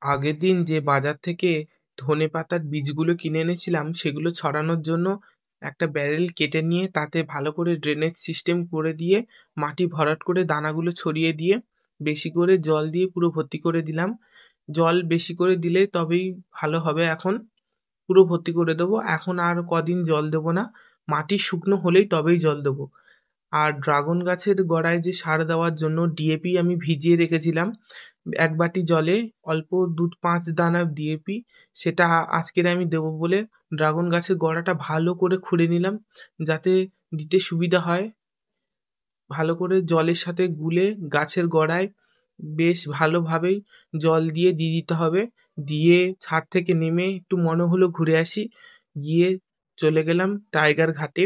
আগের দিন যে বাজার থেকে ধনেপাতার বীজগুলো কিনে এনেছিলাম সেগুলো ছড়ানোর জন্য একটা ব্যারেল কেটে নিয়ে তাতে ভালো করে ড্রেনেজ সিস্টেম করে দিয়ে মাটি ভরাট করে দানাগুলো ছড়িয়ে দিয়ে বেশি করে জল দিয়ে পুরো ভর্তি করে দিলাম। জল বেশি করে দিলে তবেই ভালো হবে। এখন পুরো ভর্তি করে দেবো। এখন আর কদিন জল দেবো না। মাটি শুকনো হলেই তবেই জল দেবো। আর ড্রাগন গাছের গোড়ায় যে সার দেওয়ার জন্য ডিএপি আমি ভিজিয়ে রেখেছিলাম এক বাটি জলে, অল্প ২-৫ দানা ডিএপি, সেটা আজকের আমি দেবো বলে ড্রাগন গাছের গোড়াটা ভালো করে খুঁড়ে নিলাম যাতে দিতে সুবিধা হয়। ভালো করে জলের সাথে গুলে গাছের গোড়ায় বেশ ভালোভাবেই জল দিয়ে দিতে হবে। দিয়ে ছাদ থেকে নেমে একটু মনে হলো ঘুরে আসি, গিয়ে চলে গেলাম টাইগার ঘাটে।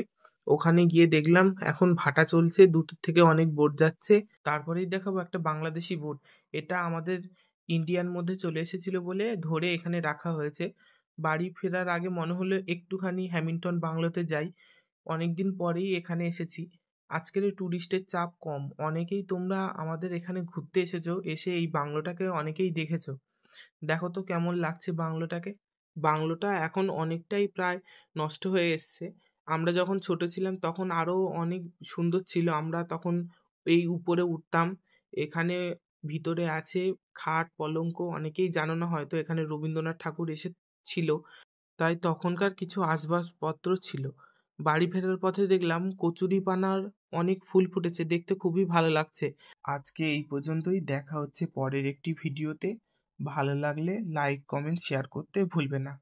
ওখানে গিয়ে দেখলাম এখন ভাটা চলছে, দূর থেকে অনেক বোট যাচ্ছে। তারপরেই দেখাবো একটা বাংলাদেশি বোট। এটা আমাদের ইন্ডিয়ার মধ্যে চলে এসেছিল বলে ধরে এখানে রাখা হয়েছে। বাড়ি ফেরার আগে মনে হলো একটুখানি হ্যামিল্টন বাংলোতে যাই। অনেকদিন পরেই এখানে এসেছি। আজকের এই টুরিস্টের চাপ কম, অনেকেই তোমরা আমাদের এখানে ঘুরতে এসেছো, এসে এই বাংলোটাকে অনেকেই দেখেছো। দেখো তো কেমন লাগছে বাংলোটাকে। বাংলোটা এখন অনেকটাই প্রায় নষ্ট হয়ে এসছে। আমরা যখন ছোট ছিলাম তখন আরো অনেক সুন্দর ছিল। আমরা তখন এই উপরে উঠতাম। এখানে ভিতরে আছে খাট পলঙ্ক, অনেকেই জানো না হয়তো এখানে রবীন্দ্রনাথ ঠাকুর এসেছিল, তাই তখনকার কিছু আসবাবপত্র ছিল। বাড়ি ফেরার পথে দেখলাম কচুরিপানার অনেক ফুল ফুটেছে, দেখতে খুবই ভালো লাগছে। আজকে এই পর্যন্তই, দেখা হচ্ছে পরের একটি ভিডিওতে। ভালো লাগলে লাইক কমেন্ট শেয়ার করতে ভুলবে না।